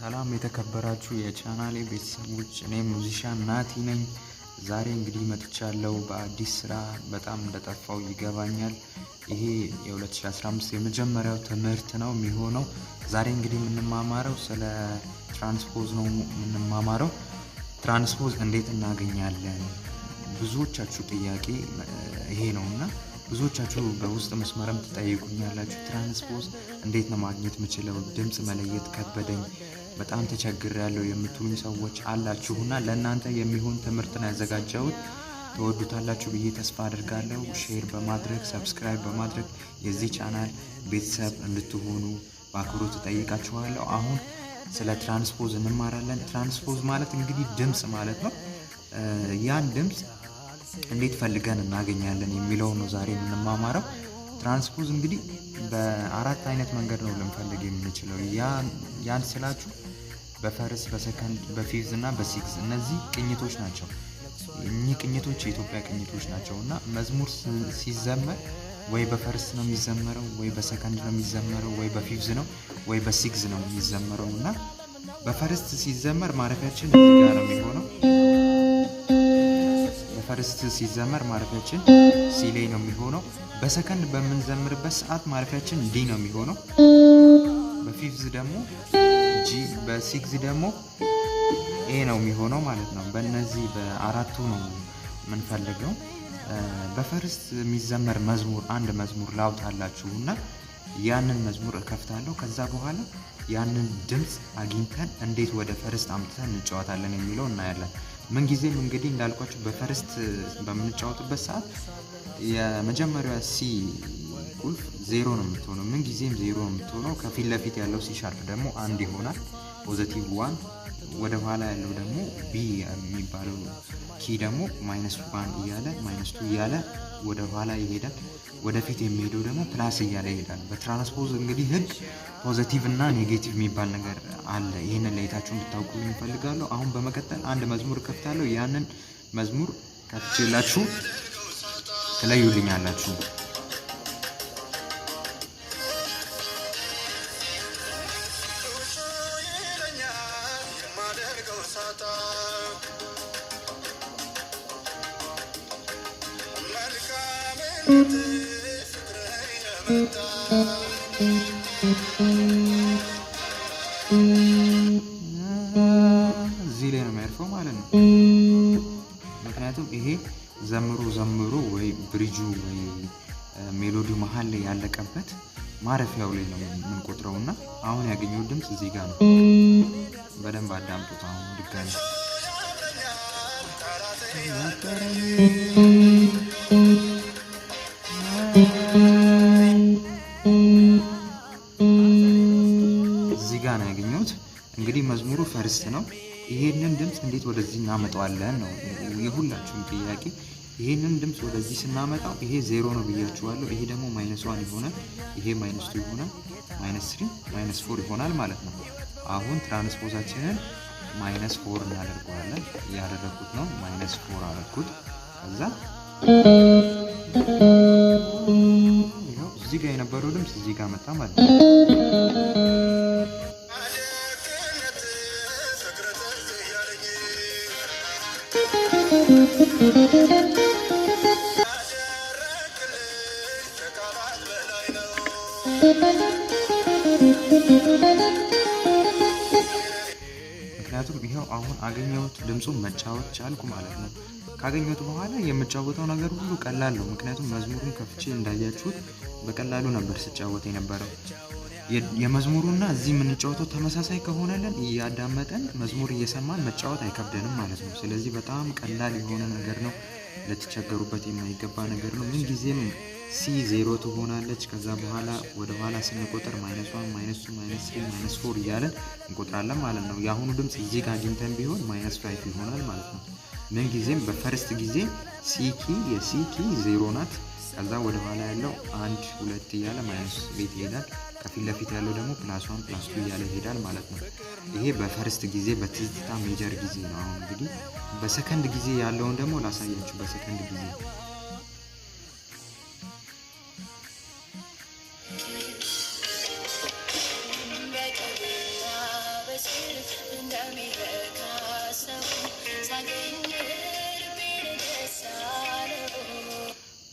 ሰላም የተከበራችሁ የቻናሌ ቤተሰቦች፣ እኔ ሙዚሻን ናቲ ነኝ። ዛሬ እንግዲህ መጥቻለሁ በአዲስ ስራ። በጣም እንደጠፋው ይገባኛል። ይሄ የ2015 የመጀመሪያው ትምህርት ነው የሚሆነው። ዛሬ እንግዲህ የምንማማረው ስለ ትራንስፖዝ ነው የምንማማረው። ትራንስፖዝ እንዴት እናገኛለን? ብዙዎቻችሁ ጥያቄ ይሄ ነውና ብዙዎቻችሁ በውስጥ መስመርም ትጠይቁኛላችሁ። ትራንስፖዝ እንዴት ነው ማግኘት የምችለው? ድምጽ መለየት ከበደኝ፣ በጣም ተቸግሬያለሁ የምትሉኝ ሰዎች አላችሁና ለእናንተ የሚሆን ትምህርት ነው ያዘጋጀሁት። ተወዱታላችሁ ብዬ ተስፋ አድርጋለሁ። ሼር በማድረግ ሰብስክራይብ በማድረግ የዚህ ቻናል ቤተሰብ እንድትሆኑ በአክብሮት እጠይቃችኋለሁ። አሁን ስለ ትራንስፖዝ እንማራለን። ትራንስፖዝ ማለት እንግዲህ ድምጽ ማለት ነው። ያን ድምጽ እንዴት ፈልገን እናገኛለን የሚለው ነው ዛሬ የምንማማረው። ትራንስፖዝ እንግዲህ በአራት አይነት መንገድ ነው ልንፈልግ የምንችለው። ያን ስላችሁ በፈርስት፣ በሰከንድ፣ በፊፍዝ እና በሲክስ። እነዚህ ቅኝቶች ናቸው። እኚህ ቅኝቶች የኢትዮጵያ ቅኝቶች ናቸው እና መዝሙር ሲዘመር ወይ በፈርስት ነው የሚዘመረው፣ ወይ በሰከንድ ነው የሚዘመረው፣ ወይ በፊፍዝ ነው፣ ወይ በሲክስ ነው የሚዘመረው እና በፈርስት ሲዘመር ማረፊያችን እዚህ ጋር ነው የሚሆነው። በፈርስት ሲዘመር ማረፊያችን ሲ ላይ ነው የሚሆነው። በሰከንድ በምንዘምርበት ሰዓት ማረፊያችን ዲ ነው የሚሆነው። በፊፍዝ ደግሞ ጂ፣ በሲክስ ደግሞ ኤ ነው የሚሆነው ማለት ነው። በእነዚህ በአራቱ ነው የምንፈልገው። በፈርስት የሚዘመር መዝሙር አንድ መዝሙር ላውጣላችሁና ያንን መዝሙር እከፍታለሁ። ከዛ በኋላ ያንን ድምጽ አግኝተን እንዴት ወደ ፈርስት አምጥተን እንጫወታለን የሚለው እናያለን። ምን ጊዜም እንግዲህ እንዳልኳችሁ በፈርስት በምንጫወትበት ሰዓት የመጀመሪያዋ ሲ ቁልፍ ዜሮ ነው የምትሆነው። ምን ጊዜም ዜሮ ነው የምትሆነው። ከፊት ለፊት ያለው ሲ ሻርፕ ደግሞ አንድ ይሆናል፣ ፖዚቲቭ ዋን። ወደ ኋላ ያለው ደግሞ ቢ የሚባለው ኪ ደግሞ ማይነስ ዋን እያለ ማይነስ ቱ እያለ ወደ ኋላ ይሄዳል። ወደፊት የሚሄደው ደግሞ ፕላስ እያለ ይሄዳል። በትራንስፖዝ እንግዲህ ህግ ፖዚቲቭ እና ኔጌቲቭ የሚባል ነገር አለ። ይህንን ለይታችሁ እንድታውቁ እንፈልጋለሁ። አሁን በመቀጠል አንድ መዝሙር ከፍታለሁ። ያንን መዝሙር ከፍቼላችሁ ትለዩልኛላችሁ። እዚህ ላይ ነው የሚያርፈው ማለት ነው። ምክንያቱም ይሄ ዘምሩ ዘምሩ ወይ ብሪጁ ወይ ሜሎዲው መሀል ላይ ያለቀበት ማረፊያው ላይ ነው የምንቆጥረው እና አሁን ያገኘው ድምጽ እዚህ ጋር ነው። በደንብ አዳምጡት። አሁን ድጋሚ እዚህ ጋር ነው ያገኘሁት። እንግዲህ መዝሙሩ ፈርስት ነው። ይሄንን ድምጽ እንዴት ወደዚህ እናመጣዋለን ነው የሁላችሁም ጥያቄ። ይሄንን ድምጽ ወደዚህ ስናመጣው ይሄ ዜሮ ነው ብያችኋለሁ። ይሄ ደግሞ ማይነስ ዋን ይሆናል። ይሄ ማይነስ ቱ ይሆናል። ማይነስ 3 ማይነስ 4 ይሆናል ማለት ነው። አሁን ትራንስፖዛችንን ማይነስ 4 እናደርገዋለን። ያደረኩት ነው ማይነስ 4 አደረኩት። ከዛ እዚህ ጋር የነበረው ድምጽ እዚህ ጋር መጣ ማለት ነው። ምክንያቱም ይሄው አሁን አገኘሁት፣ ድምጹን መጫወት ቻልኩ ማለት ነው። ካገኘሁት በኋላ የምጫወተው ነገር ሁሉ ቀላል ነው። ምክንያቱም መዝሙሩን ከፍቼ እንዳያችሁት በቀላሉ ነበር ስጫወት የነበረው። የመዝሙሩና እዚህ የምንጫወተው ተመሳሳይ ከሆነልን እያዳመጠን መዝሙር እየሰማን መጫወት አይከብደንም ማለት ነው። ስለዚህ በጣም ቀላል የሆነ ነገር ነው። ልትቸገሩበት የማይገባ ነገር ነው። ምን ጊዜም ሲ ዜሮ ትሆናለች። ከዛ በኋላ ወደ ኋላ ስንቆጥር ማይነስ 1 ማይነስ 2 ማይነስ 3 ማይነስ 4 እያለን እንቆጥራለን ማለት ነው። የአሁኑ ድምጽ እዚህ ጋር አግኝተን ቢሆን ማይነስ 5 ይሆናል ማለት ነው። ምን ጊዜም በፈርስት ጊዜ ሲ ኪ የሲ ኪ ዜሮ ናት። ከዛ ወደ ኋላ ያለው 1 2 እያለ ማይነስ 8 ይሄዳል። ከፊት ለፊት ያለው ደግሞ ፕላስ 1 ፕላስ 2 እያለ ይሄዳል ማለት ነው። ይሄ በፈርስት ጊዜ በትዝታ ሜጀር ጊዜ ነው። አሁን እንግዲህ በሰከንድ ጊዜ ያለውን ደግሞ ላሳያችሁ። በሰከንድ ጊዜ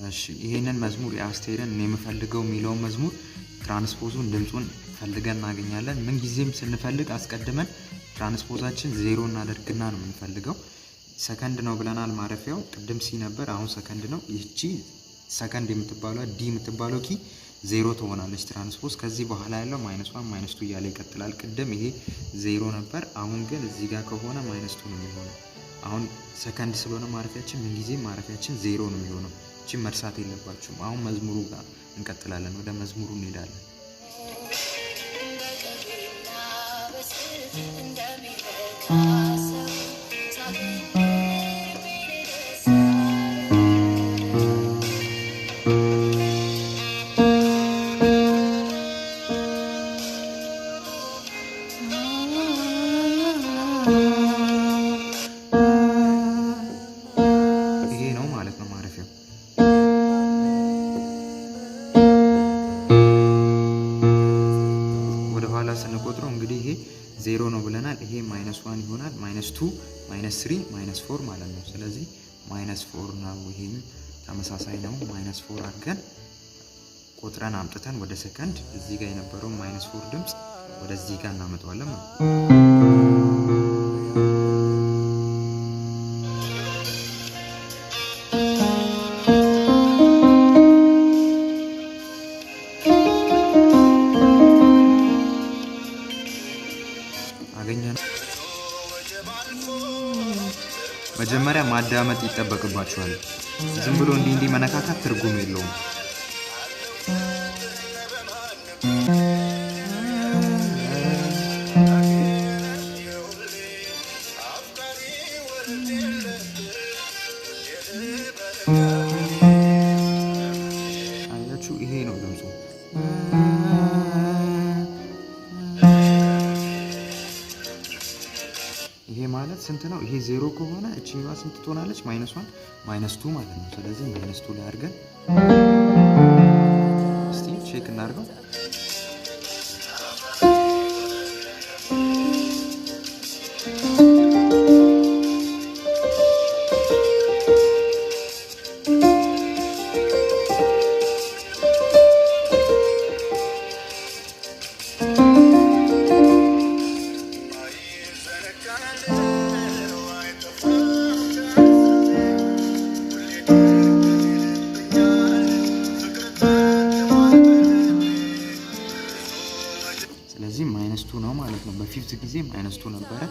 እሺ ይሄንን መዝሙር የአስቴርን እኔ የምፈልገው የሚለውን መዝሙር ትራንስፖዙን ድምጹን ፈልገን እናገኛለን። ምን ጊዜም ስንፈልግ አስቀድመን ትራንስፖዛችን 0 እናደርግና ነው የምንፈልገው። ሰከንድ ነው ብለናል ማረፊያው፣ ቅድም ሲ ነበር፣ አሁን ሰከንድ ነው። ይህቺ ሰከንድ የምትባለው ዲ የምትባለው ኪ 0 ትሆናለች ትራንስፖዝ። ከዚህ በኋላ ያለው -1 -2 እያለ ይቀጥላል። ቅድም ይሄ 0 ነበር፣ አሁን ግን እዚህ ጋር ከሆነ -2 ነው የሚሆነው። አሁን ሰከንድ ስለሆነ ማረፊያችን ምን ጊዜ ማረፊያችን 0 ነው የሚሆነው። እቺ መርሳት የለባችሁም። አሁን መዝሙሩ ጋር እንቀጥላለን፣ ወደ መዝሙሩ እንሄዳለን። ይሄ ነው ማለት ነው ማረፊያው። ወደ ኋላ ስንቆጥረው እንግዲህ ይሄ 0 ነው ብለናል። ይሄ -1 ይሆናል፣ -2 -3 -4 ማለት ነው። ስለዚህ -4 ነው። ይሄም ተመሳሳይ ነው። -4 አድርገን ቆጥረን አምጥተን ወደ ሰከንድ እዚህ ጋር የነበረው -4 ድምጽ ወደዚህ ጋር እናመጣዋለን ማለት ነው። መጀመሪያ ማዳመጥ ይጠበቅባችኋል። ዝም ብሎ እንዲህ መነካካት ትርጉም የለውም። አያችሁ፣ ይሄ ነው ድምፁ። ይሄ ማለት ስንት ነው? ይሄ 0 ከሆነ እቺዋ ስንት ትሆናለች? -1 -2 ማለት ነው። ስለዚህ -2 ላይ አድርገን እስቲ ቼክ እናድርገው። ስለዚህ -2 ነው ማለት ነው። በፊፍት ጊዜ -2 ነበረ።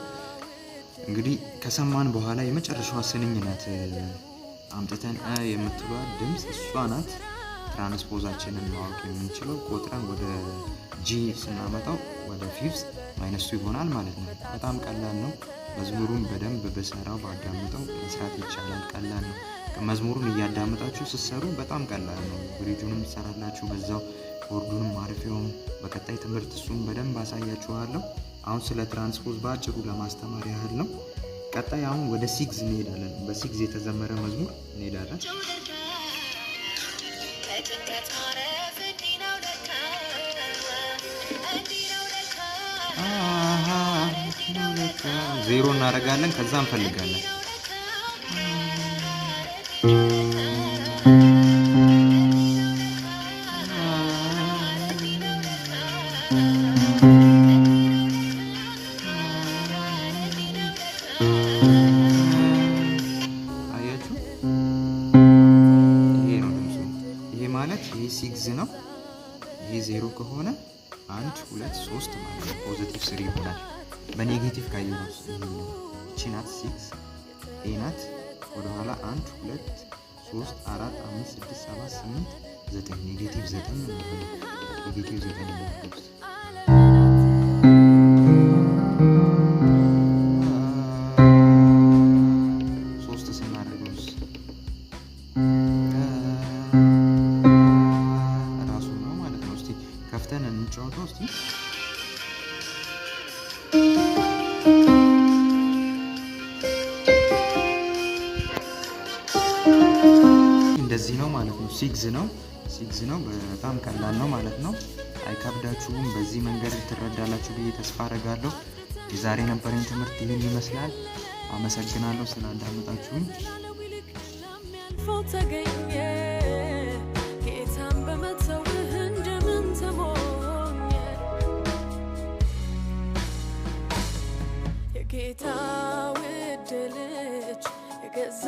እንግዲህ ከሰማን በኋላ የመጨረሻዋ ስንኝ ናት አምጥተን የምትሏ ድምፅ እሷ ናት። ትራንስፖዛችንን ማወቅ የምንችለው ቆጥረን ወደ ጂ ስናመጣው ወደ ፊፍት -2 ይሆናል ማለት ነው። በጣም ቀላል ነው። መዝሙሩን በደንብ በሰራው ባዳምጠው መስራት ይቻላል። ቀላል ነው። መዝሙሩን እያዳመጣችሁ ስትሰሩ በጣም ቀላል ነው። ብሪጁንም ትሰራላችሁ በዛው፣ ኮርዱንም ማረፊያውም በቀጣይ ትምህርት እሱን በደንብ አሳያችኋለሁ። አሁን ስለ ትራንስፖዝ በአጭሩ ለማስተማር ያህል ነው። ቀጣይ አሁን ወደ ሲግዝ እንሄዳለን። በሲግዝ የተዘመረ መዝሙር እንሄዳለን። ዜሮ እናደርጋለን፣ ከዛ እንፈልጋለን። አያችሁ፣ ይሄ ነው ድምፁ። ይሄ ማለት ይሄ ሲግዝ ነው። ይሄ 0 ከሆነ 1 2 3 ማለት ነው። ፖዚቲቭ 3 ይሆናል። በኔጌቲቭ ካየነው እቺ ናት 6 ኤ ናት። ወደ ኋላ 1 2 3 4 5 6 7 8 9 ኔጌቲቭ 9 ነው። ኔጌቲቭ 9 ነው። ሶስት ስናደርገው ራሱ ነው ማለት ነው። እስቲ ከፍተን እንጫወተው እስቲ። እንደዚህ ነው ማለት ነው። ሲግዝ ነው። በጣም ቀላል ነው ማለት ነው። አይከብዳችሁም። በዚህ መንገድ ትረዳላችሁ ብዬ ተስፋ አደርጋለሁ። የዛሬ ነበረኝ ትምህርት ይህን ይመስላል። አመሰግናለሁ ስላዳመጣችሁኝ። ተገኘ ጌታን በመተውህ እንደምን ተሞኘ የጌታ ውድ ልጅ የገዛ